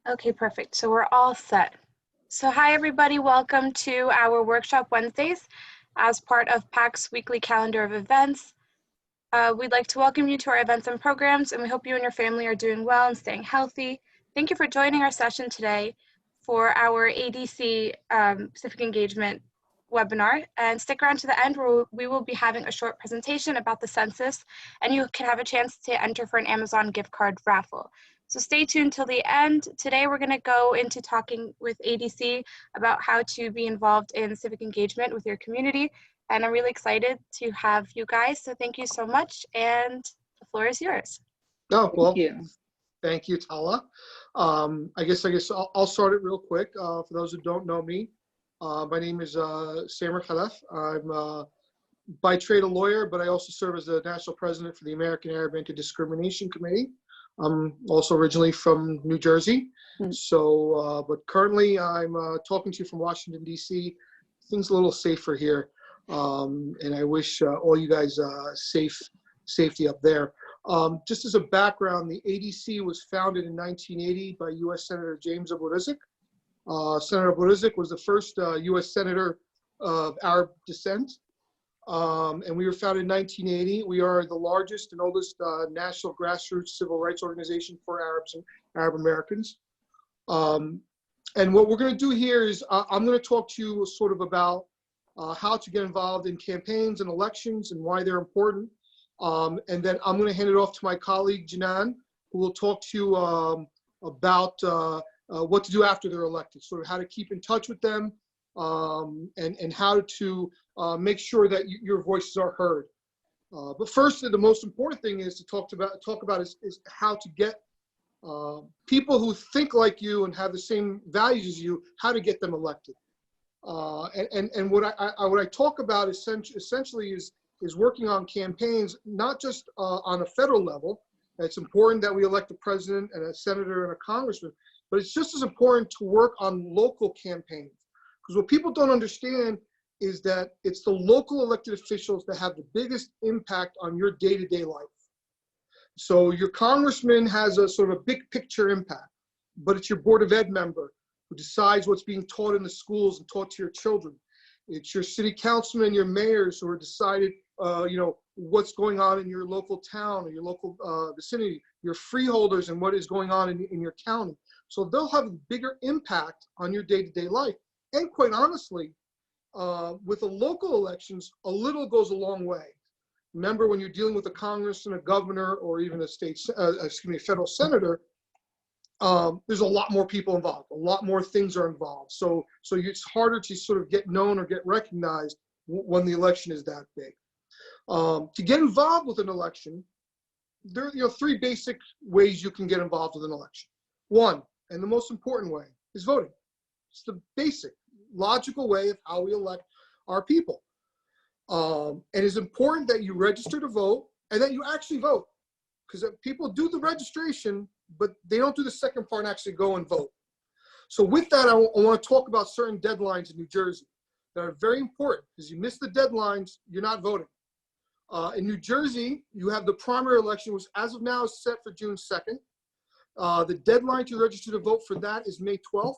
Okay, perfect. So we're all set. So hi, everybody. Welcome to our Workshop Wednesdays as part of PAC's weekly calendar of events. We'd like to welcome you to our events and programs, and we hope you and your family are doing well and staying healthy. Thank you for joining our session today for our ADC Civic Engagement webinar. And stick around to the end where we will be having a short presentation about the census, and you can have a chance to enter for an Amazon gift card raffle. So stay tuned till the end. Today we're going to go into talking with ADC about how to be involved in civic engagement with your community. And I'm really excited to have you guys. So thank you so much. And the floor is yours. Oh, well, Thank you. thank you, Tala. I guess I'll start it real quick. For those who don't know me, my name is Samer Khalef. I'm by trade a lawyer, but I also serve as the national president for the American Arab Anti-Discrimination Committee. I'm also originally from New Jersey. So, but currently I'm talking to you from Washington, D.C. Things a little safer here. And I wish all you guys safety up there. Just as a background, the ADC was founded in 1980 by U.S. Senator James Abu Rizk. Senator Abu Rizk was the first U.S. Senator of Arab descent. And we were founded in 1980. We are the largest and oldest national grassroots civil rights organization for Arabs and Arab Americans. And what we're going to do here is I'm going to talk to you sort of about how to get involved in campaigns and elections and why they're important. And then I'm going to hand it off to my colleague, Janan, who will talk to you about what to do after they're elected, sort of how to keep in touch with them and how to make sure that your voices are heard. But first, the most important thing is to talk about is how to get people who think like you and have the same values as you, how to get them elected. And what I talk about essentially is working on campaigns, not just on a federal level. It's important that we elect a president and a senator and a congressman, but it's just as important to work on local campaigns. Because what people don't understand is that it's the local elected officials that have the biggest impact on your day-to-day life. So your congressman has a sort of big picture impact, but it's your Board of Ed member who decides what's being taught in the schools and taught to your children. It's your city councilman and your mayors who are decided, what's going on in your local town or your local vicinity, your freeholders and what is going on in your county. So they'll have a bigger impact on your day-to-day life. And quite honestly, with the local elections, a little goes a long way. Remember, when you're dealing with a Congress and a governor or even a federal senator, there's a lot more people involved. A lot more things are involved. So it's harder to sort of get known or get recognized when the election is that big. To get involved with an election, there are three basic ways you can get involved with an election. One, and the most important way, is voting. It's the basic, logical way of how we elect our people. It is important that you register to vote and that you actually vote, because people do the registration, but they don't do the second part and actually go and vote. So with that, I want to talk about certain deadlines in New Jersey that are very important, because you miss the deadlines, you're not voting. In New Jersey, you have the primary election, which as of now is set for June 2nd. The deadline to register to vote for that is May 12th.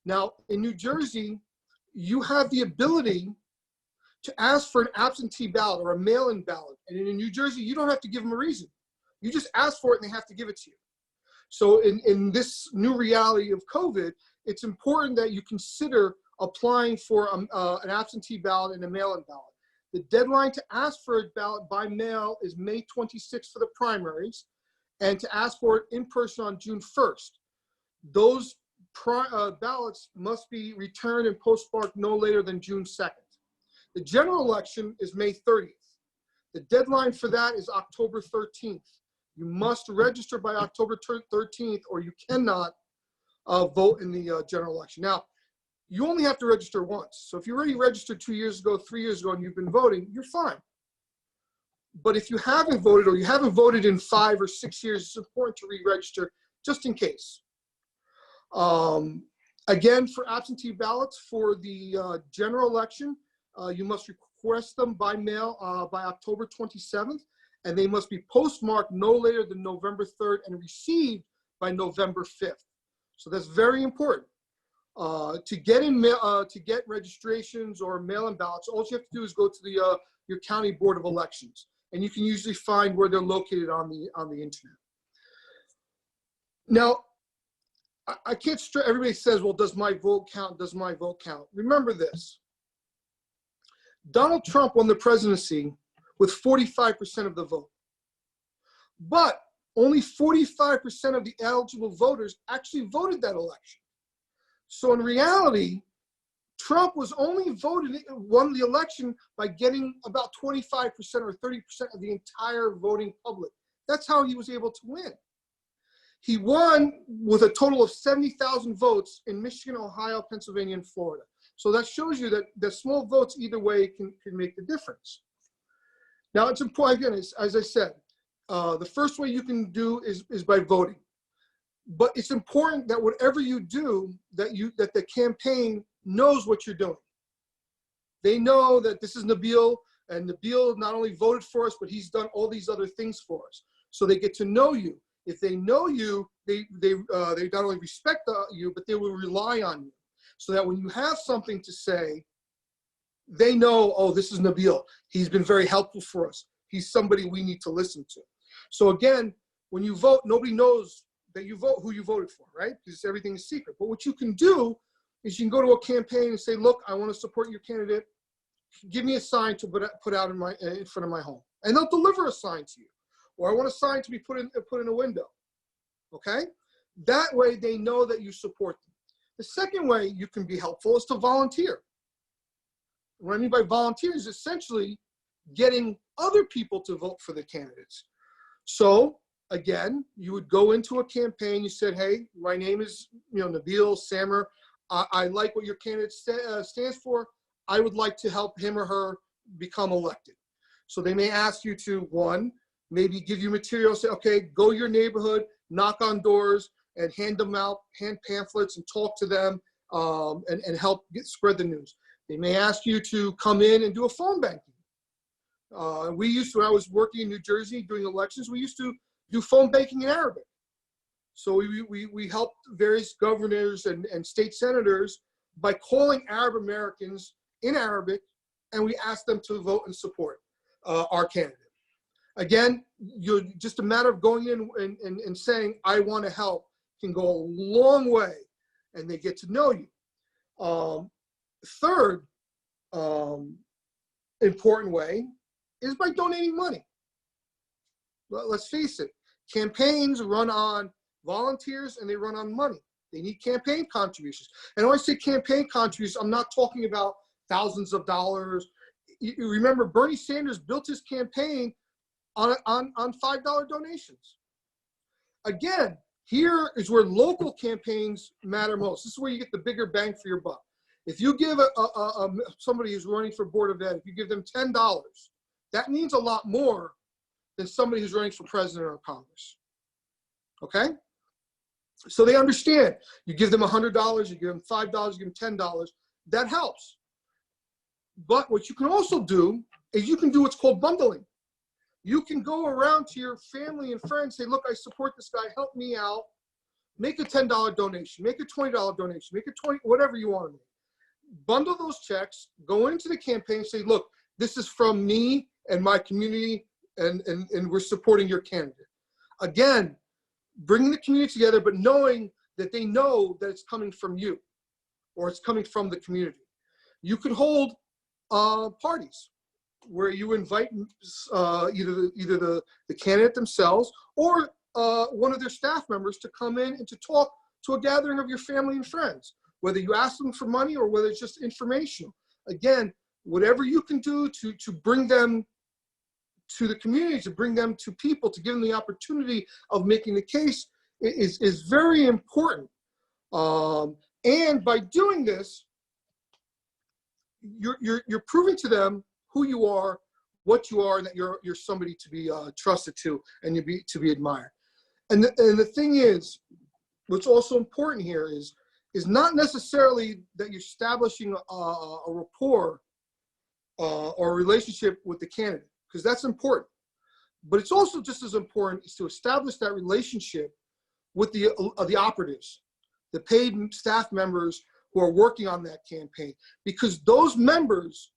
Now, in New Jersey, you have the ability to ask for an absentee ballot or a mail-in ballot. And in New Jersey, you don't have to give them a reason. You just ask for it and they have to give it to you. So in this new reality of COVID, it's important that you consider applying for an absentee ballot and a mail-in ballot. The deadline to ask for a ballot by mail is May 26th for the primaries, and to ask for it in person on June 1st. Those ballots must be returned and postmarked no later than June 2nd. The general election is May 30th. The deadline for that is October 13th. You must register by October 13th or you cannot vote in the general election. Now, you only have to register once. So if you already registered 2 years ago, 3 years ago, and you've been voting, you're fine. But if you haven't voted or you haven't voted in 5 or 6 years, it's important to re-register just in case. Again, for absentee ballots for the general election, you must request them by mail by October 27th, and they must be postmarked no later than November 3rd and received by November 5th. So that's very important. To get registrations or mail-in ballots, all you have to do is go to your county board of elections, and you can usually find where they're located on the internet. Now, I can't stress. Everybody says, "Well, does my vote count? Does my vote count?" Remember this: Donald Trump won the presidency with 45% of the vote, but only 45% of the eligible voters actually voted that election. So in reality, Trump was only won the election by getting about 25% or 30% of the entire voting public. That's how he was able to win. He won with a total of 70,000 votes in Michigan, Ohio, Pennsylvania, and Florida. So that shows you that small votes either way can make the difference. Now it's important, again, as I said, the first way you can do is by voting. But it's important that whatever you do, that the campaign knows what you're doing. They know that this is Nabil, and Nabil not only voted for us, but he's done all these other things for us. So they get to know you. If they know you, they not only respect you, but they will rely on you. So that when you have something to say, they know, oh, this is Nabil. He's been very helpful for us. He's somebody we need to listen to. So again, when you vote, nobody knows that you vote who you voted for, right? Because everything is secret. But what you can do is you can go to a campaign and say, look, I want to support your candidate. Give me a sign to put out in front of my home. And they'll deliver a sign to you. Or I want a sign to be put in a window, okay? That way they know that you support them. The second way you can be helpful is to volunteer. What I mean by volunteer is essentially getting other people to vote for the candidates. So again, you would go into a campaign, you said, hey, my name is Nabil Samer. I like what your candidate stands for. I would like to help him or her become elected. So they may ask you to, one, maybe give you material, say, okay, go to your neighborhood, knock on doors, and hand them out, hand pamphlets, and talk to them, and help spread the news. They may ask you to come in and do a phone banking. We used to, when I was working in New Jersey doing elections, we used to do phone banking in Arabic. So we helped various governors and state senators by calling Arab Americans in Arabic, and we asked them to vote and support our candidate. Again, you're just a matter of going in and saying, I want to help, can go a long way, and they get to know you. Third important way is by donating money. Let's face it, campaigns run on volunteers and they run on money. They need campaign contributions. And when I say campaign contributions, I'm not talking about thousands of dollars. You remember, Bernie Sanders built his campaign on $5 donations. Again, here is where local campaigns matter most. This is where you get the bigger bang for your buck. If you give somebody who's running for Board of Ed, if you give them $10, that means a lot more than somebody who's running for president or Congress. Okay? So they understand. You give them $100, you give them $5, you give them $10. That helps. But what you can also do is you can do what's called bundling. You can go around to your family and friends, say, look, I support this guy, help me out. Make a $10 donation, make a $20 donation, make a $20, whatever you want to make. Bundle those checks, go into the campaign, say, look, this is from me and my community, and we're supporting your candidate. Again, bringing the community together, but knowing that they know that it's coming from you or it's coming from the community. You could hold parties where you invite either the candidate themselves or one of their staff members to come in and to talk to a gathering of your family and friends, whether you ask them for money or whether it's just informational. Again, whatever you can do to bring them to the community, to bring them to people, to give them the opportunity of making the case is very important. And by doing this, you're proving to them who you are, what you are, and that you're somebody to be trusted to and to be admired. And the thing is, what's also important here is not necessarily that you're establishing a rapport or a relationship with the candidate, because that's important. But it's also just as important is to establish that relationship with the operatives, the paid staff members who are working on that campaign, because those members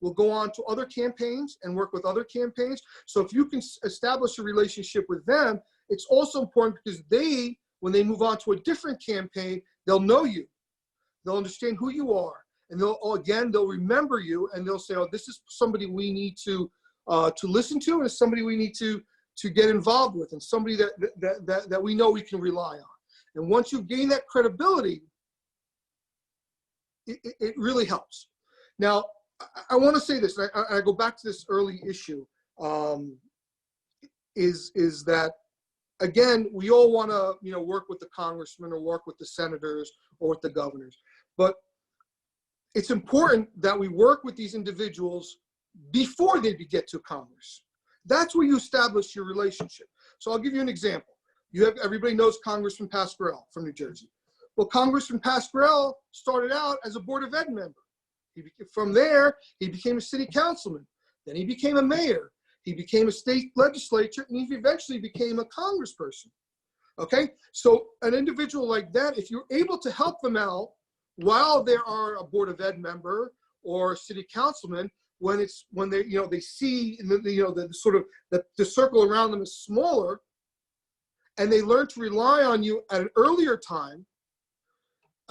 will go on to other campaigns and work with other campaigns. So if you can establish a relationship with them, it's also important because they, when they move on to a different campaign, they'll know you. They'll understand who you are. And they'll remember you, and they'll say, oh, this is somebody we need to listen to, and it's somebody we need to get involved with, and somebody that we know we can rely on. And once you gain that credibility, it really helps. Now, I want to say this, and I go back to this early issue, is that, again, we all want to work with the congressmen or work with the senators or with the governors, but it's important that we work with these individuals before they get to Congress. That's where you establish your relationship. So I'll give you an example. Everybody knows Congressman Pasquarello from New Jersey. Well, Congressman Pasquarello started out as a Board of Ed member. From there, he became a city councilman. Then he became a mayor. He became a state legislature, and he eventually became a congressperson. Okay? So an individual like that, if you're able to help them out while they are a Board of Ed member or a city councilman, when they see the circle around them is smaller, and they learn to rely on you at an earlier time,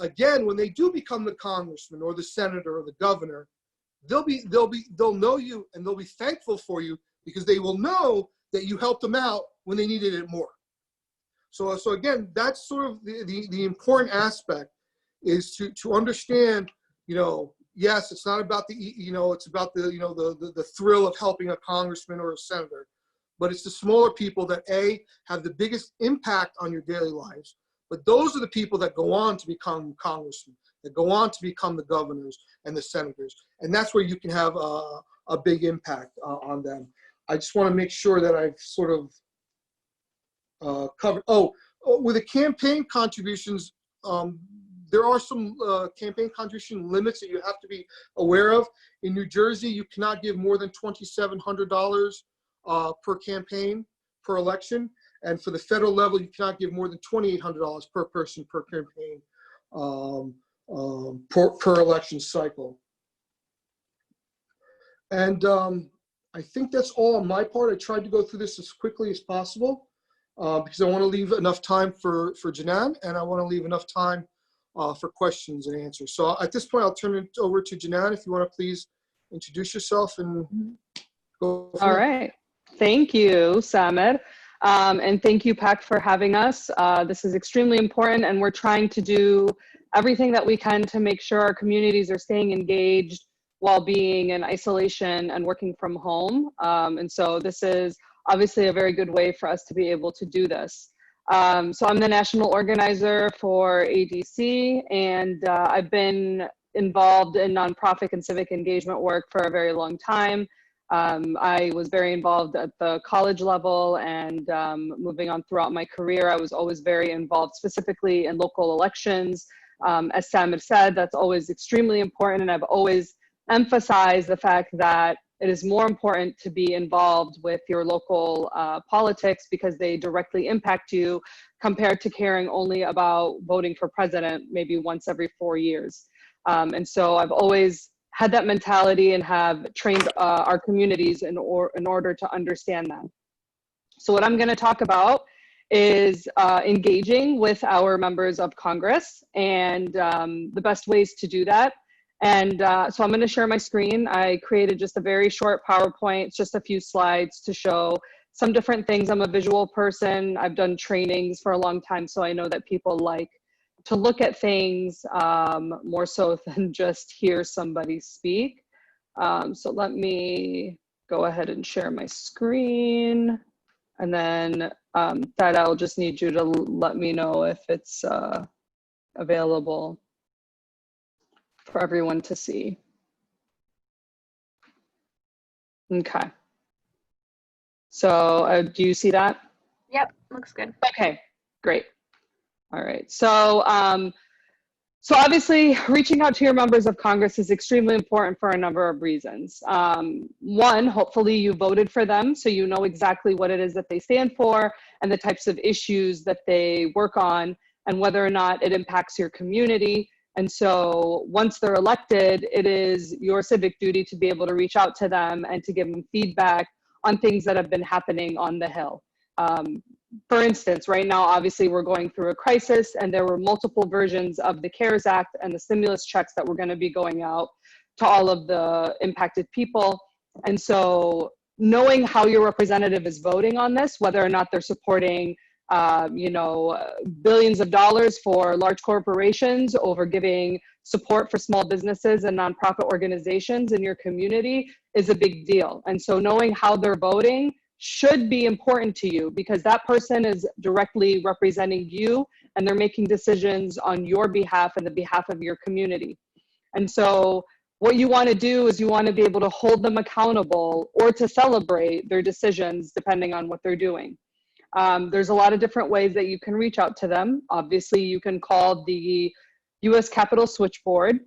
again, when they do become the congressman or the senator or the governor, they'll know you, and they'll be thankful for you because they will know that you helped them out when they needed it more. So again, that's sort of the important aspect, is to understand, yes, it's not about it's about the thrill of helping a congressman or a senator, but it's the smaller people that have the biggest impact on your daily lives. But those are the people that go on to become congressmen, that go on to become the governors and the senators. And that's where you can have a big impact on them. I just want to make sure that I've sort of covered. With the campaign contributions, there are some campaign contribution limits that you have to be aware of. In New Jersey, you cannot give more than $2,700 per campaign, per election. And for the federal level, you cannot give more than $2,800 per person per campaign per election cycle. And I think that's all on my part. I tried to go through this as quickly as possible because I want to leave enough time for Janan, and I want to leave enough time for questions and answers. So at this point, I'll turn it over to Janan. If you want to please introduce yourself and go. All right. Thank you, Samir. And thank you, PAC, for having us. This is extremely important, and we're trying to do everything that we can to make sure our communities are staying engaged while being in isolation and working from home. And so this is obviously a very good way for us to be able to do this. So I'm the national organizer for ADC, and I've been involved in nonprofit and civic engagement work for a very long time. I was very involved at the college level, and moving on throughout my career, I was always very involved specifically in local elections. As Samir said, that's always extremely important, and I've always emphasized the fact that it is more important to be involved with your local politics because they directly impact you compared to caring only about voting for president maybe once every 4 years. And so I've always had that mentality and have trained our communities in order to understand that. So what I'm going to talk about is engaging with our members of Congress and the best ways to do that. And so I'm going to share my screen. I created just a very short PowerPoint, just a few slides to show some different things. I'm a visual person. I've done trainings for a long time, so I know that people like to look at things more so than just hear somebody speak. So let me go ahead and share my screen. And then that I'll just need you to let me know if it's available for everyone to see. Okay. So do you see that? Yep, looks good. Okay, great. All right. So, so obviously reaching out to your members of Congress is extremely important for a number of reasons. One, hopefully you voted for them, so you know exactly what it is that they stand for and the types of issues that they work on. and whether or not it impacts your community. And so once they're elected, it is your civic duty to be able to reach out to them and to give them feedback on things that have been happening on the Hill. For instance, right now, obviously, we're going through a crisis, and there were multiple versions of the CARES Act and the stimulus checks that were going to be going out to all of the impacted people. And so knowing how your representative is voting on this, whether or not they're supporting billions of dollars for large corporations over giving support for small businesses and nonprofit organizations in your community is a big deal. And so knowing how they're voting should be important to you, because that person is directly representing you and they're making decisions on your behalf and the behalf of your community. And so what you want to do is you want to be able to hold them accountable or to celebrate their decisions depending on what they're doing. There's a lot of different ways that you can reach out to them. Obviously, you can call the U.S. Capitol Switchboard,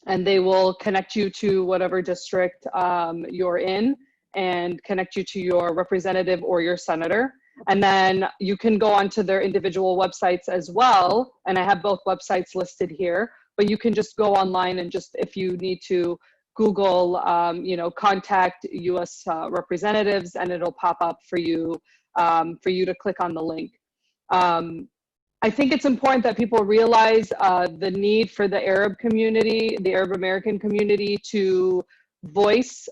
and they will connect you to whatever district you're in and connect you to your representative or your senator. And then you can go onto their individual websites as well. And I have both websites listed here, but you can just go online and just, if you need to, Google, contact U.S. representatives, and it'll pop up for you to click on the link. I think it's important that people realize the need for the Arab community, the Arab American community, to voice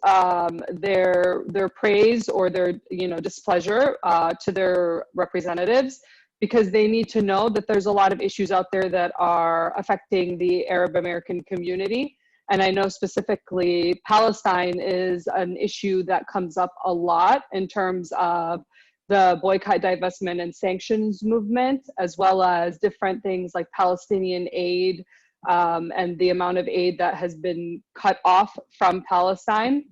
their praise or their displeasure to their representatives, because they need to know that there's a lot of issues out there that are affecting the Arab American community. And I know specifically Palestine is an issue that comes up a lot in terms of the boycott, divestment, and sanctions movement, as well as different things like Palestinian aid and the amount of aid that has been cut off from Palestine.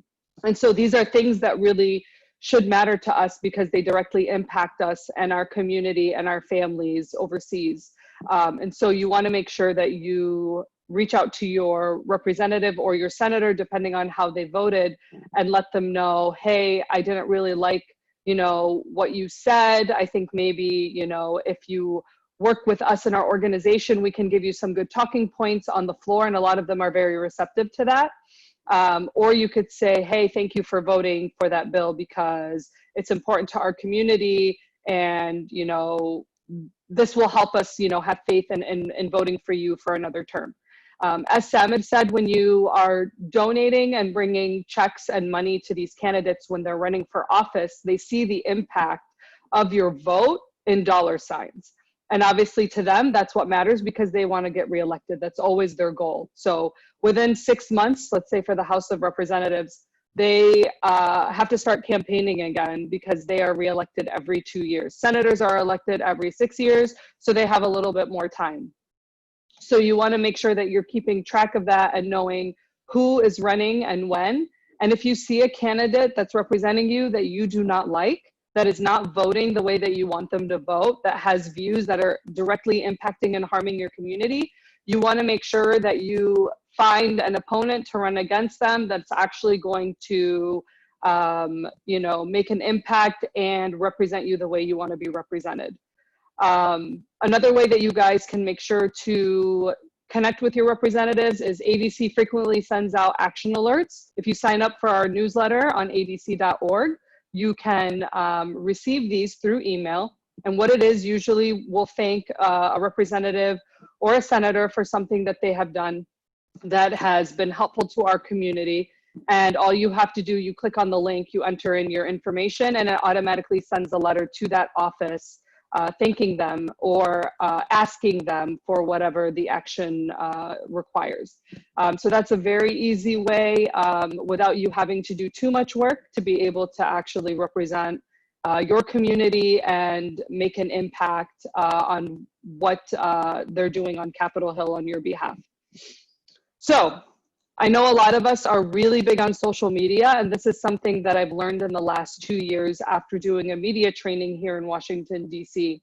And so these are things that really should matter to us because they directly impact us and our community and our families overseas. And so you want to make sure that you reach out to your representative or your senator, depending on how they voted, and let them know, hey, I didn't really like what you said. I think maybe, if you work with us in our organization, we can give you some good talking points on the floor, and a lot of them are very receptive to that. Or you could say, hey, thank you for voting for that bill because it's important to our community, and, this will help us, have faith in voting for you for another term. As Samad said, when you are donating and bringing checks and money to these candidates when they're running for office, they see the impact of your vote in dollar signs. And obviously to them, that's what matters because they want to get reelected. That's always their goal. So within 6 months, let's say for the House of Representatives, they have to start campaigning again because they are reelected every 2 years. Senators are elected every 6 years, so they have a little bit more time. So you want to make sure that you're keeping track of that and knowing who is running and when. And if you see a candidate that's representing you that you do not like, that is not voting the way that you want them to vote, that has views that are directly impacting and harming your community, you want to make sure that you find an opponent to run against them that's actually going to make an impact and represent you the way you want to be represented. Another way that you guys can make sure to connect with your representatives is ADC frequently sends out action alerts. If you sign up for our newsletter on adc.org, you can receive these through email. And what it is, usually we'll thank a representative or a senator for something that they have done that has been helpful to our community. And all you have to do, you click on the link, you enter in your information, and it automatically sends a letter to that office thanking them or asking them for whatever the action requires. So that's a very easy way without you having to do too much work to be able to actually represent your community and make an impact on what they're doing on Capitol Hill on your behalf. So I know a lot of us are really big on social media, and this is something that I've learned in the last 2 years after doing a media training here in Washington, D.C.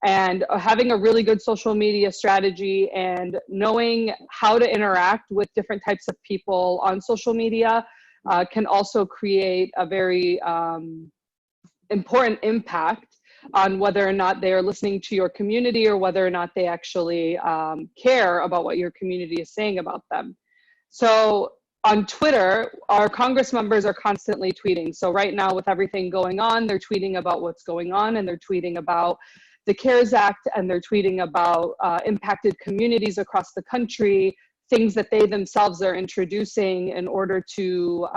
And having a really good social media strategy and knowing how to interact with different types of people on social media can also create a very important impact on whether or not they are listening to your community or whether or not they actually care about what your community is saying about them. So on Twitter, our Congress members are constantly tweeting. So right now with everything going on, they're tweeting about what's going on, and they're tweeting about the CARES Act, and they're tweeting about impacted communities across the country, things that they themselves are introducing in order to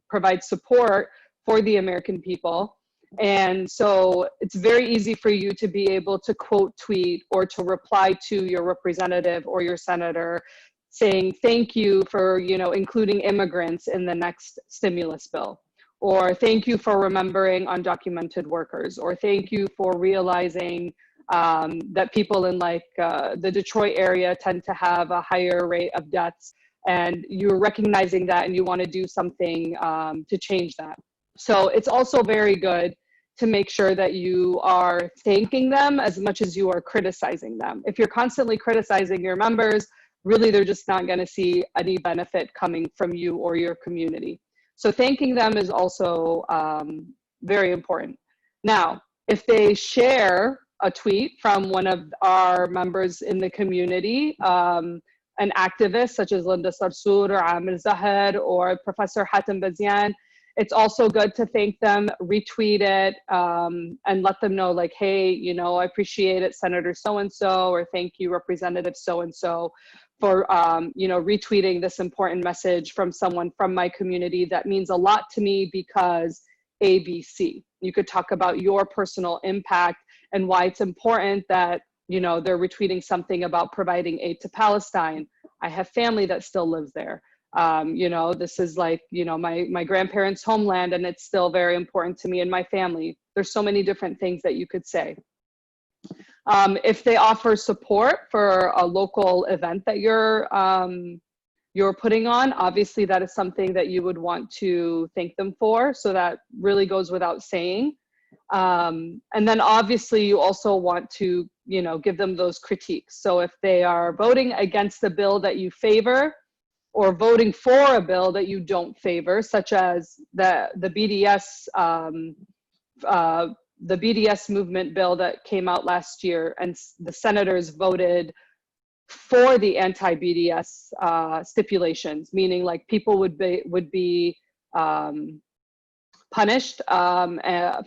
provide support for the American people. And so it's very easy for you to be able to quote tweet or to reply to your representative or your senator saying thank you for, you know, including immigrants in the next stimulus bill, or thank you for remembering undocumented workers, or thank you for realizing that people in like the Detroit area tend to have a higher rate of deaths, and you're recognizing that and you want to do something to change that. So it's also very good to make sure that you are thanking them as much as you are criticizing them. If you're constantly criticizing your members, really they're just not going to see any benefit coming from you or your community. So thanking them is also very important. Now, if they share a tweet from one of our members in the community, an activist such as Linda Sarsour or Amir Zahar or Professor Hatem Bazian, it's also good to thank them, retweet it, and let them know like, hey, you know, I appreciate it, Senator so-and-so, or thank you, Representative so-and-so, for, you know, retweeting this important message from someone from my community that means a lot to me because ABC. You could talk about your personal impact and why it's important that, you know, they're retweeting something about providing aid to Palestine. I have family that still lives there. You know, this is like, you know, my grandparents' homeland, and it's still very important to me and my family. There's so many different things that you could say. If they offer support for a local event that you're putting on, obviously that is something that you would want to thank them for. So that really goes without saying. And then obviously you also want to, you know, give them those critiques. So if they are voting against the bill that you favor, or voting for a bill that you don't favor, such as the BDS movement bill that came out last year, and the senators voted for the anti-BDS stipulations, meaning like people would be punished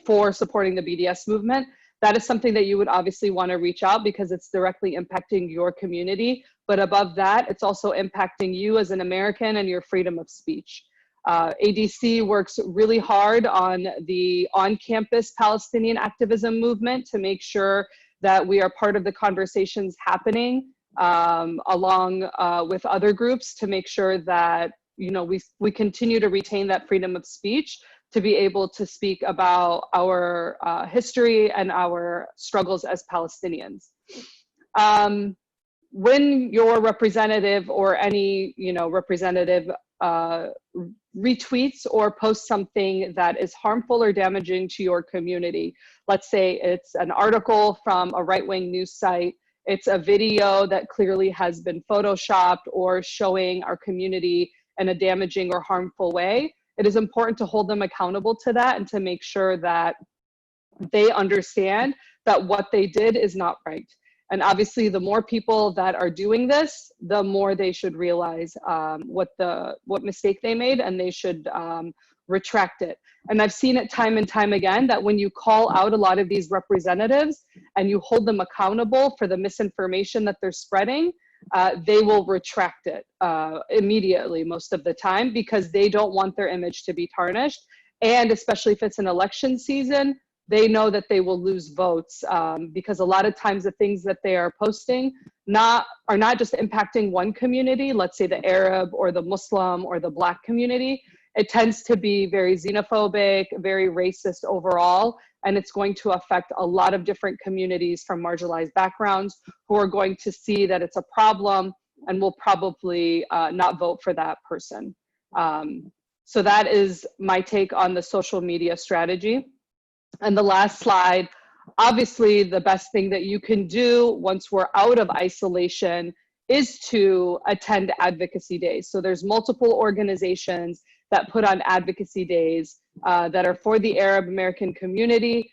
for supporting the BDS movement. That is something that you would obviously want to reach out because it's directly impacting your community. But above that, it's also impacting you as an American and your freedom of speech. ADC works really hard on the on-campus Palestinian activism movement to make sure that we are part of the conversations happening along with other groups to make sure that, you know, we continue to retain that freedom of speech to be able to speak about our history and our struggles as Palestinians. When your representative or any, you know, representative retweets or posts something that is harmful or damaging to your community, let's say it's an article from a right-wing news site, it's a video that clearly has been photoshopped or showing our community in a damaging or harmful way, it is important to hold them accountable to that and to make sure that they understand that what they did is not right. And obviously, the more people that are doing this, the more they should realize what mistake they made, and they should retract it. And I've seen it time and time again that when you call out a lot of these representatives and you hold them accountable for the misinformation that they're spreading, they will retract it immediately most of the time because they don't want their image to be tarnished. And especially if it's an election season, they know that they will lose votes because a lot of times the things that they are posting are not just impacting one community, let's say the Arab or the Muslim or the Black community. It tends to be very xenophobic, very racist overall, and it's going to affect a lot of different communities from marginalized backgrounds who are going to see that it's a problem and will probably not vote for that person. So that is my take on the social media strategy. And the last slide, obviously the best thing that you can do once we're out of isolation is to attend Advocacy Days. So there's multiple organizations that put on advocacy days that are for the Arab American community.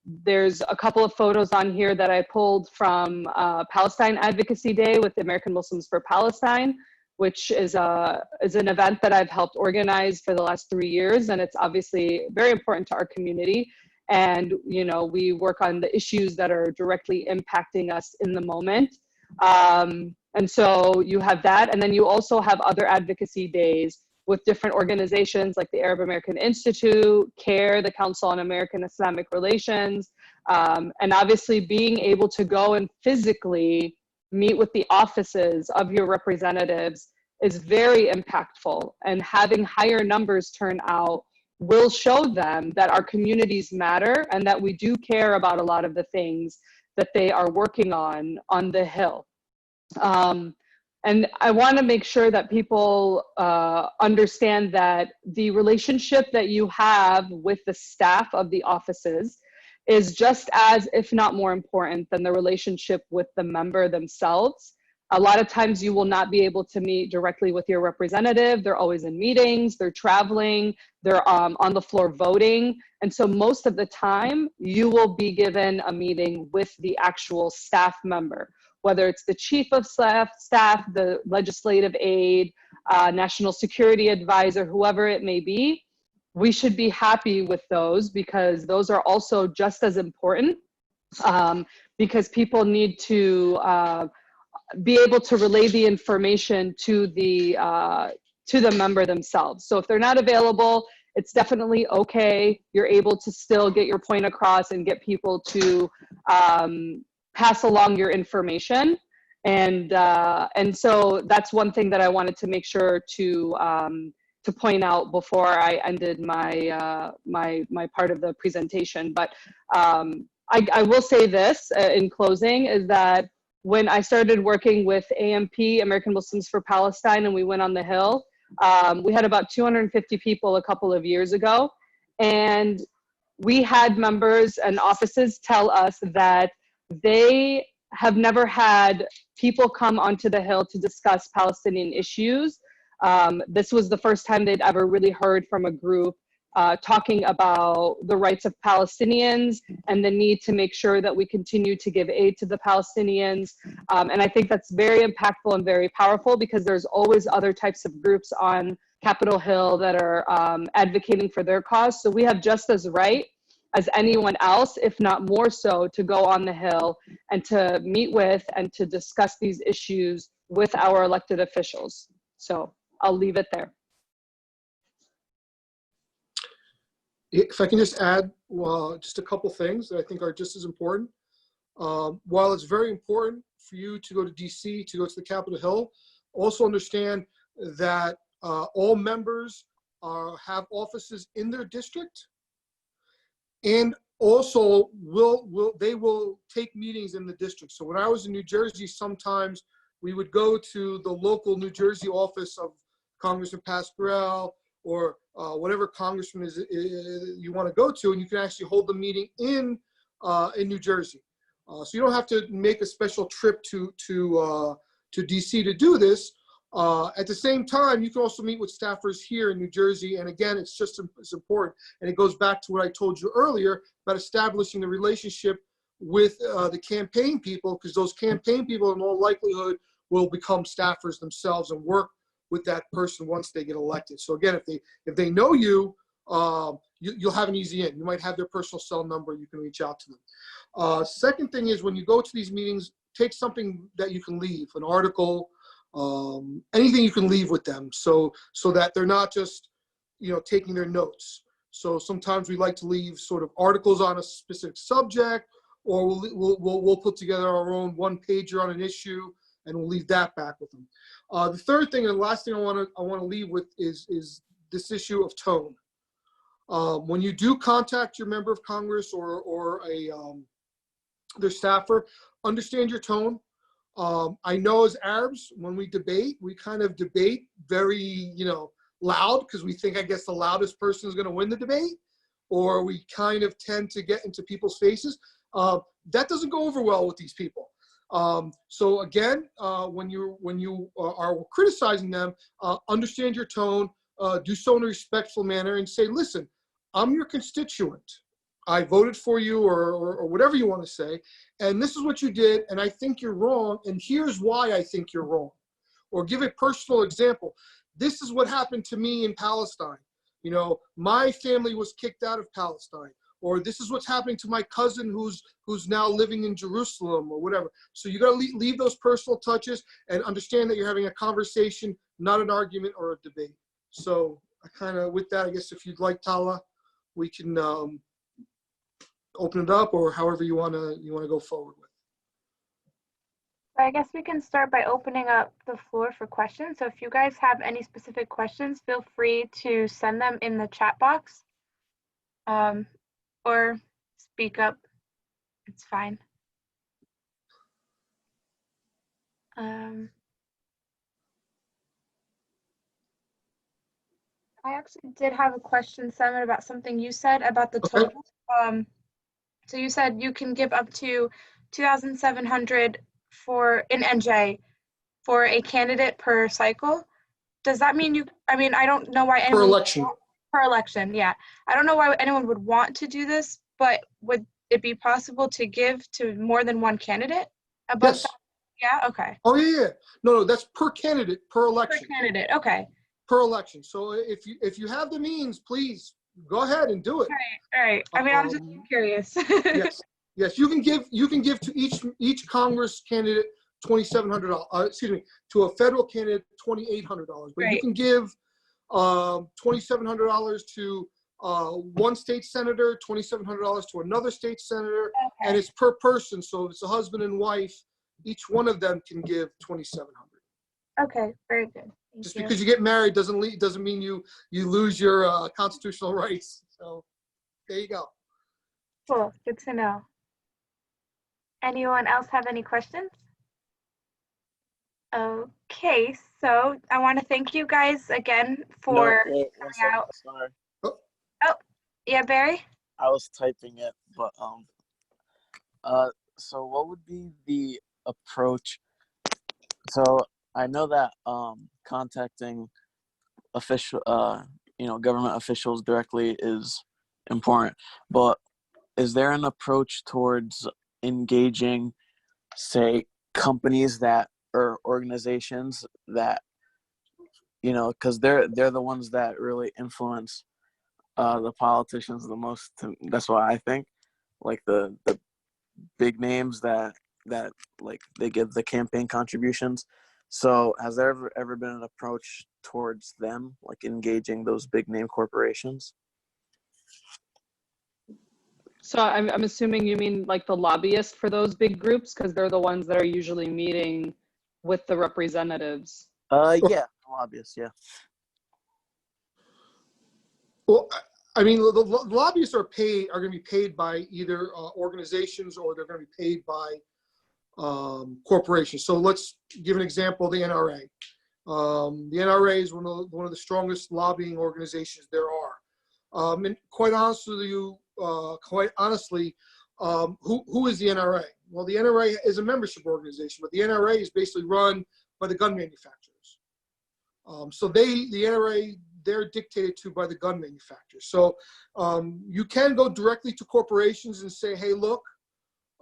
There's a couple of photos on here that I pulled from Palestine Advocacy Day with the American Muslims for Palestine, which is an event that I've helped organize for the last 3 years, and it's obviously very important to our community. And you know, we work on the issues that are directly impacting us in the moment. And so you have that, and then you also have other advocacy days with different organizations like the Arab American Institute, CARE, the Council on American Islamic Relations, and obviously being able to go and physically meet with the offices of your representatives is very impactful, and having higher numbers turn out will show them that our communities matter and that we do care about a lot of the things that they are working on the Hill. And I want to make sure that people understand that the relationship that you have with the staff of the offices is just as, if not more important than the relationship with the member themselves. A lot of times you will not be able to meet directly with your representative. They're always in meetings, they're traveling, they're on the floor voting. And so most of the time you will be given a meeting with the actual staff member, whether it's the chief of staff, the legislative aide, national security advisor, whoever it may be. We should be happy with those because those are also just as important because people need to be able to relay the information to the member themselves. So if they're not available, it's definitely okay. You're able to still get your point across and get people to pass along your information. And so that's one thing that I wanted to make sure to point out before I ended my my part of the presentation. But I will say this in closing is that when I started working with AMP, American Muslims for Palestine, and we went on the Hill, we had about 250 people a couple of years ago. And we had members and offices tell us that they have never had people come onto the Hill to discuss Palestinian issues. This was the first time they'd ever really heard from a group talking about the rights of Palestinians and the need to make sure that we continue to give aid to the Palestinians. And I think that's very impactful and very powerful because there's always other types of groups on Capitol Hill that are advocating for their cause. So we have just as right as anyone else, if not more so, to go on the Hill and to meet with and to discuss these issues with our elected officials. So I'll leave it there. If I can just add just a couple things that I think are just as important. While it's very important for you to go to DC, to go to the Capitol Hill, also understand that all members have offices in their district, and also they will take meetings in the district. So when I was in New Jersey, sometimes we would go to the local New Jersey office of Congressman Pasquarello or whatever congressman you want to go to, and you can actually hold the meeting in New Jersey. So you don't have to make a special trip to DC to do this. At the same time, you can also meet with staffers here in New Jersey. And again, it's important. And it goes back to what I told you earlier about establishing the relationship with the campaign people, because those campaign people in all likelihood will become staffers themselves and work with that person once they get elected. So again, if they know you, you'll have an easy in. You might have their personal cell number. You can reach out to them. Second thing is when you go to these meetings, take something that you can leave, an article, anything you can leave with them, so that they're not just taking their notes. So sometimes we like to leave sort of articles on a specific subject, or we'll put together our own one-pager on an issue, and we'll leave that back with them. The third thing and the last thing I want to leave with is this issue of tone. When you do contact your member of Congress or their staffer, understand your tone. I know as Arabs, when we debate, we kind of debate very, loud, because we think, I guess, the loudest person is going to win the debate, or we kind of tend to get into people's faces. That doesn't go over well with these people. So again, when you are criticizing them, understand your tone, do so in a respectful manner and say, listen, I'm your constituent. I voted for you, or whatever you want to say, and this is what you did, and I think you're wrong, and here's why I think you're wrong. Or give a personal example. This is what happened to me in Palestine. You know, my family was kicked out of Palestine. Or this is what's happening to my cousin who's now living in Jerusalem, or whatever. So you got to leave those personal touches and understand that you're having a conversation, not an argument or a debate. So I kind of, with that, I guess if you'd like, Tala, we can open it up, or however you want to go forward with. I guess we can start by opening up the floor for questions. So if you guys have any specific questions, feel free to send them in the chat box, or speak up. It's fine. I actually did have a question, Simon, about something you said about the Okay. total. So you said you can give up to 2,700 in NJ for a candidate per cycle. Does that mean I don't know why anyone. Per election. Per election, yeah. I don't know why anyone would want to do this, but would it be possible to give to more than one candidate? Yes. Yeah, okay. Oh, yeah. No, that's per candidate, per election. Per candidate, okay. Per election. So if you have the means, please go ahead and do it. All right. I mean, I'm just curious. Yes. You can give to each Congress candidate $2,700. To a federal candidate $2,800. But Right. you can give $2,700 to one state senator, $2,700 to another state senator, Okay. and it's per person. So if it's a husband and wife, each one of them can give $2,700. Okay, very good. Thank Just you. because you get married doesn't mean you lose your constitutional rights. So there you go. Cool, good to know. Anyone else have any questions? Okay, so I want to thank you guys again for No, wait, one second, out. sorry. Yeah, Barry? I was typing it, but so what would be the approach? So I know that contacting government officials directly is important, but is there an approach towards engaging, say, companies that or organizations that, because they're the ones that really influence the politicians the most? That's why I think, like the big names that like they give the campaign contributions. So has there ever been an approach towards them, like engaging those big name corporations? So I'm assuming you mean like the lobbyists for those big groups, because they're the ones that are usually meeting with the representatives. Yeah, lobbyists, yeah. Well, I mean, the lobbyists are going to be paid by either organizations, or they're going to be paid by corporations. So let's give an example: the NRA. The NRA is one of the strongest lobbying organizations there are. And quite honestly, who is the NRA? Well, the NRA is a membership organization, but the NRA is basically run by the gun manufacturers. So the NRA, they're dictated to by the gun manufacturers. So you can go directly to corporations and say, hey, look,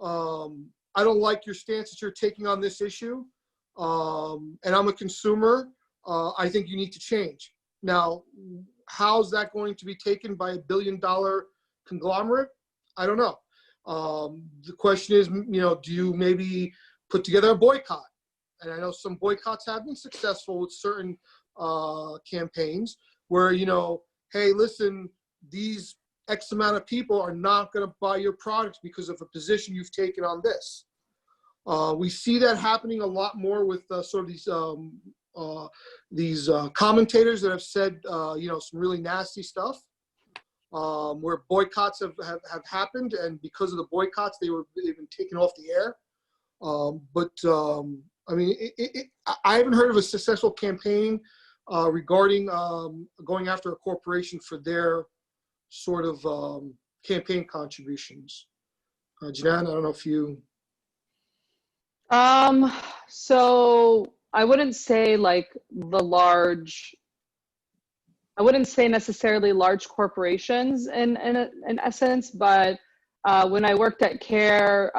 I don't like your stance that you're taking on this issue, and I'm a consumer. I think you need to change. Now, how's that going to be taken by $1 billion conglomerate? I don't know. The question is, do you maybe put together a boycott? And I know some boycotts have been successful with certain campaigns where, hey, listen, these X amount of people are not going to buy your product because of a position you've taken on this. We see that happening a lot more with sort of these commentators that have said, some really nasty stuff, where boycotts have happened, and because of the boycotts, they've been taken off the air. I mean, I haven't heard of a successful campaign regarding going after a corporation for their sort of campaign contributions. Janan, I don't know if you. So I wouldn't say like the large I wouldn't say necessarily large corporations in essence, but when I worked at CARE,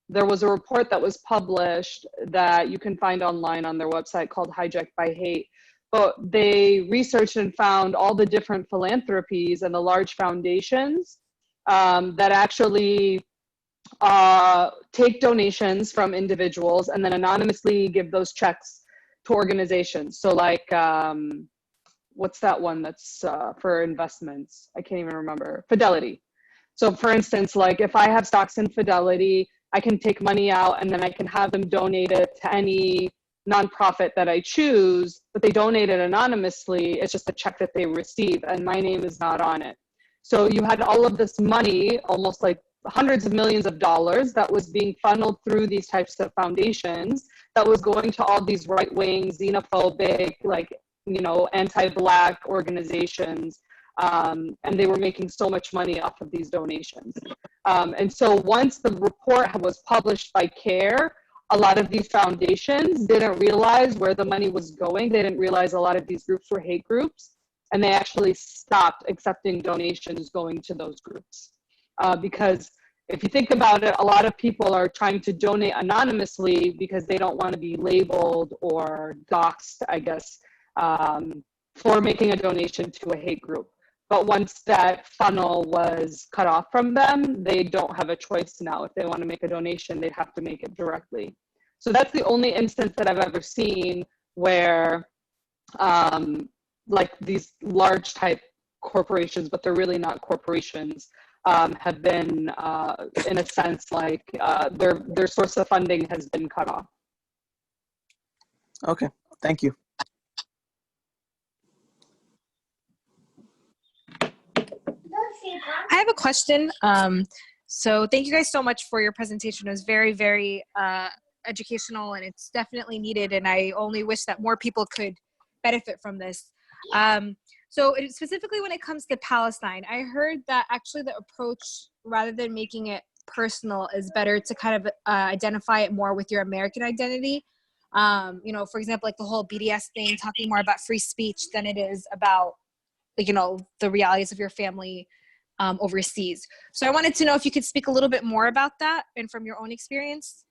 there was a report that was published that you can find online on their website called Hijacked by Hate. But they researched and found all the different philanthropies and the large foundations that actually take donations from individuals and then anonymously give those checks to organizations. So like, what's that one that's for investments? I can't even remember. Fidelity. So for instance, like if I have stocks in Fidelity, I can take money out and then I can have them donate it to any nonprofit that I choose, but they donate it anonymously. It's just a check that they receive and my name is not on it. So you had all of this money, almost like hundreds of millions of dollars that was being funneled through these types of foundations that was going to all these right-wing, xenophobic, like, you know, anti-Black organizations. And they were making so much money off of these donations. And so once the report was published by CARE, a lot of these foundations didn't realize where the money was going. They didn't realize a lot of these groups were hate groups, and they actually stopped accepting donations going to those groups. Because if you think about it, a lot of people are trying to donate anonymously because they don't want to be labeled or doxxed, I guess, for making a donation to a hate group. But once that funnel was cut off from them, they don't have a choice now. If they want to make a donation, they have to make it directly. So that's the only instance that I've ever seen where like these large type corporations, but they're really not corporations, have been, in a sense, like their source of funding has been cut off. Okay, thank you. I have a question. So thank you guys so much for your presentation. It was very, very educational, and it's definitely needed. And I only wish that more people could benefit from this. So specifically when it comes to Palestine, I heard that actually the approach, rather than making it personal, is better to kind of identify it more with your American identity. You know, for example, like the whole BDS thing, talking more about free speech than it is about, like, you know, the realities of your family overseas. So I wanted to know if you could speak a little bit more about that and from your own experience.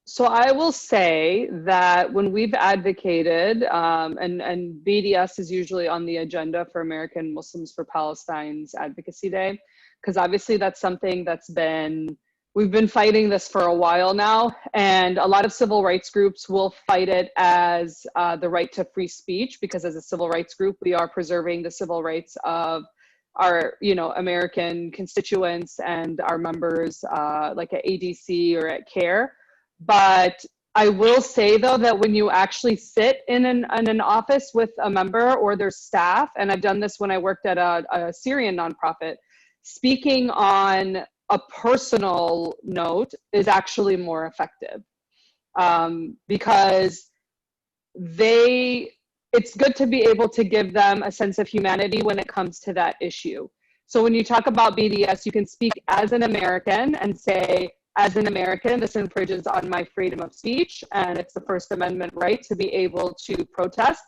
So I will say that when we've advocated, and BDS is usually on the agenda for American Muslims for Palestine's Advocacy Day, because obviously that's something that's we've been fighting this for a while now, and a lot of civil rights groups will fight it as the right to free speech, because as a civil rights group, we are preserving the civil rights of our, you know, American constituents and our members, like at ADC or at CARE. But I will say though that when you actually sit in an office with a member or their staff, and I've done this when I worked at a Syrian nonprofit, speaking on a personal note is actually more effective, because it's good to be able to give them a sense of humanity when it comes to that issue. So when you talk about BDS, you can speak as an American and say, as an American, this infringes on my freedom of speech, and it's the First Amendment right to be able to protest.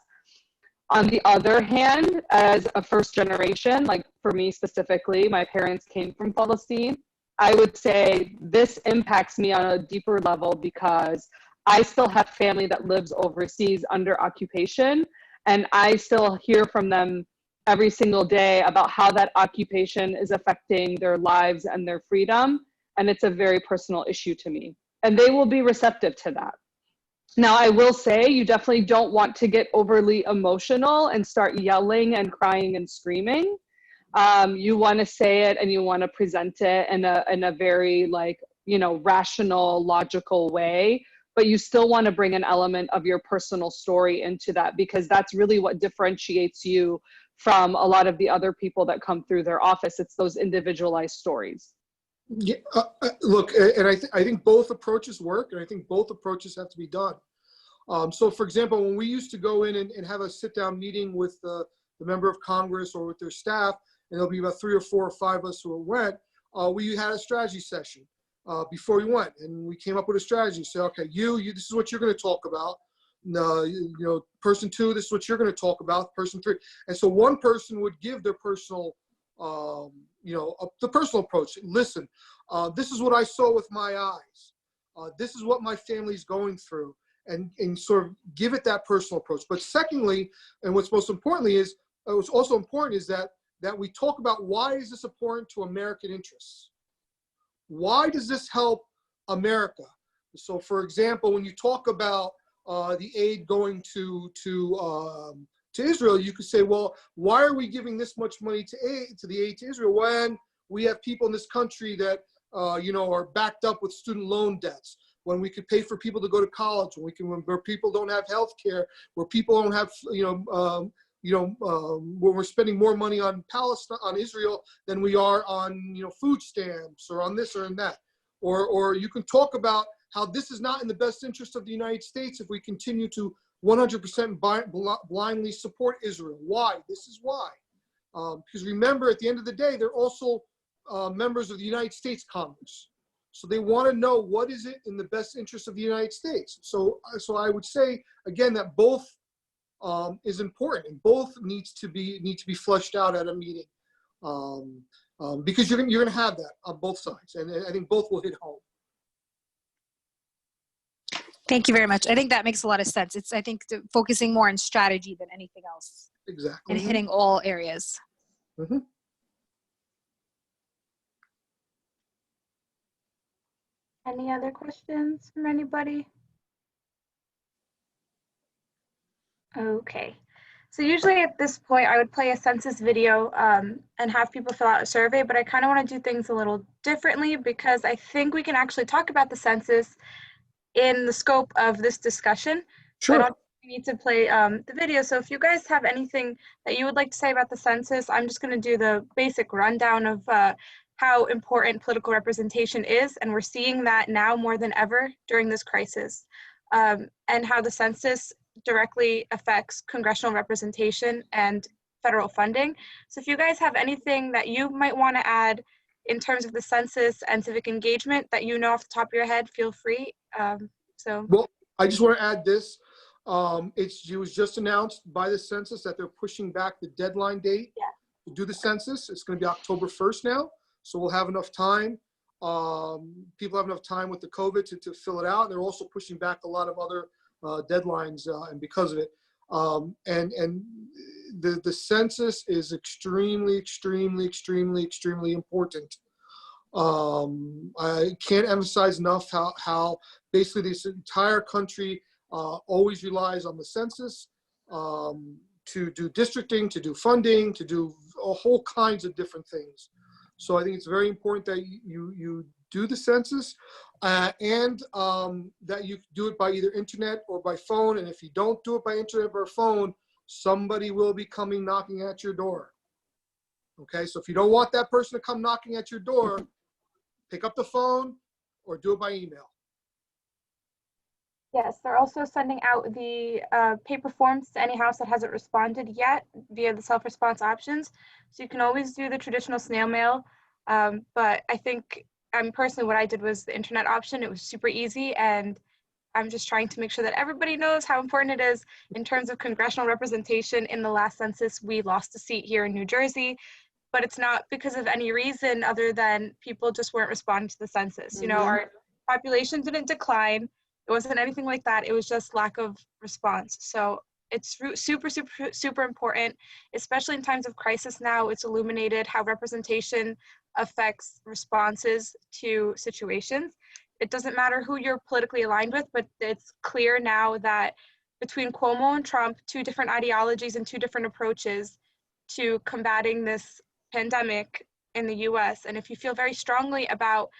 On the other hand, as a first generation, like for me specifically, my parents came from Palestine, I would say this impacts me on a deeper level because I still have family that lives overseas under occupation, and I still hear from them every single day about how that occupation is affecting their lives and their freedom, and it's a very personal issue to me, and they will be receptive to that. Now, I will say you definitely don't want to get overly emotional and start yelling and crying and screaming. You want to say it and you want to present it in a very, like, you know, rational, logical way, but you still want to bring an element of your personal story into that, because that's really what differentiates you from a lot of the other people that come through their office. It's those individualized stories. Yeah, look, and I think both approaches work, and I think both approaches have to be done. So, for example, when we used to go in and have a sit-down meeting with the member of Congress or with their staff, and there'll be about 3 or 4 or 5 of us who went, we had a strategy session before we went, and we came up with a strategy. So, okay, you this is what you're going to talk about. no, you know, person 2, this is what you're going to talk about, person 3. And so one person would give their personal, you know, the personal approach. Listen, this is what I saw with my eyes. This is what my family's going through, and sort of give it that personal approach. But secondly, and what's most importantly is, what's also important is that we talk about why is this important to American interests? Why does this help America? So for example, when you talk about the aid going to Israel, you could say, well, why are we giving this much money to the aid to Israel when we have people in this country that you know, are backed up with student loan debts, when we could pay for people to go to college, where people don't have health care, where people don't have, where we're spending more money on Palestine, on Israel, than we are on, you know, food stamps or on this or on that. Or you can talk about how this is not in the best interest of the United States if we continue to 100% blindly support Israel. Why? This is why. Because remember, at the end of the day, they're also members of the United States Congress. So they want to know what is it in the best interest of the United States. So I would say, again, that both is important, and both need to be fleshed out at a meeting, because you're going to have that on both sides, and I think both will hit home. Thank you very much. I think that makes a lot of sense. It's, I think, focusing more on strategy than anything else. Exactly. And hitting all areas. Mm-hmm. Any other questions from anybody? Okay. So usually at this point, I would play a census video and have people fill out a survey, but I kind of want to do things a little differently because I think we can actually talk about the census in the scope of this discussion. Sure. I don't think we need to play the video. So if you guys have anything that you would like to say about the census, I'm just going to do the basic rundown of how important political representation is, and we're seeing that now more than ever during this crisis, and how the census directly affects congressional representation and federal funding. So if you guys have anything that you might want to add in terms of the census and civic engagement that you know off the top of your head, feel free. Well, I just want to add this. It was just announced by the census that they're pushing back the deadline date to do the census. It's going to be October 1st now. So we'll have enough time. People have enough time with the COVID to fill it out. They're also pushing back a lot of other deadlines, and because of it. And the census is extremely, extremely, extremely, extremely important. I can't emphasize enough how basically this entire country always relies on the census to do districting, to do funding, to do a whole kinds of different things. So I think it's very important that you do the census and that you do it by either internet or by phone. And if you don't do it by internet or phone, somebody will be coming knocking at your door. Okay, so if you don't want that person to come knocking at your door, pick up the phone or do it by email. Yes, they're also sending out the paper forms to any house that hasn't responded yet via the self-response options. So you can always do the traditional snail mail, but I think personally what I did was the internet option. It was super easy, and I'm just trying to make sure that everybody knows how important it is in terms of congressional representation. In the last census, we lost a seat here in New Jersey, but it's not because of any reason other than people just weren't responding to the census. Mm-hmm. You know, our population didn't decline. It wasn't anything like that. It was just lack of response. So it's super, super, super important, especially in times of crisis now. It's illuminated how representation affects responses to situations. It doesn't matter who you're politically aligned with, but it's clear now that between Cuomo and Trump, two different ideologies and two different approaches to combating this pandemic in the US. And if you feel very strongly about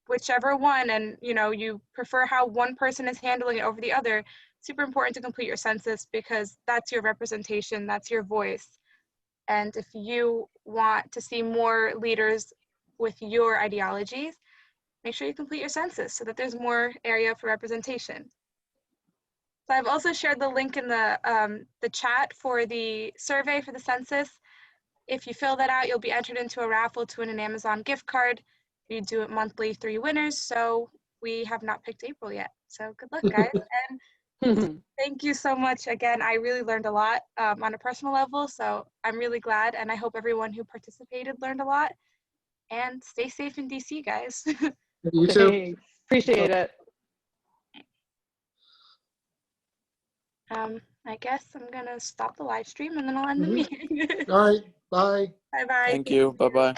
whichever one, and you prefer how one person is handling it over the other, super important to complete your census because that's your representation, that's your voice. And if you want to see more leaders with your ideologies, make sure you complete your census so that there's more area for representation. So I've also shared the link in the chat for the survey for the census. If you fill that out, you'll be entered into a raffle to win an Amazon gift card. We do it monthly, 3 winners, so we have not picked April yet. So good luck, guys. And Thank you so much again. I really learned a lot on a personal level, so I'm really glad, and I hope everyone who participated learned a lot. And stay safe in DC, guys. You too. Thanks. Appreciate it. I guess I'm gonna stop the live stream and then I'll end the meeting. All right. Bye. Bye bye. Thank you. Bye bye.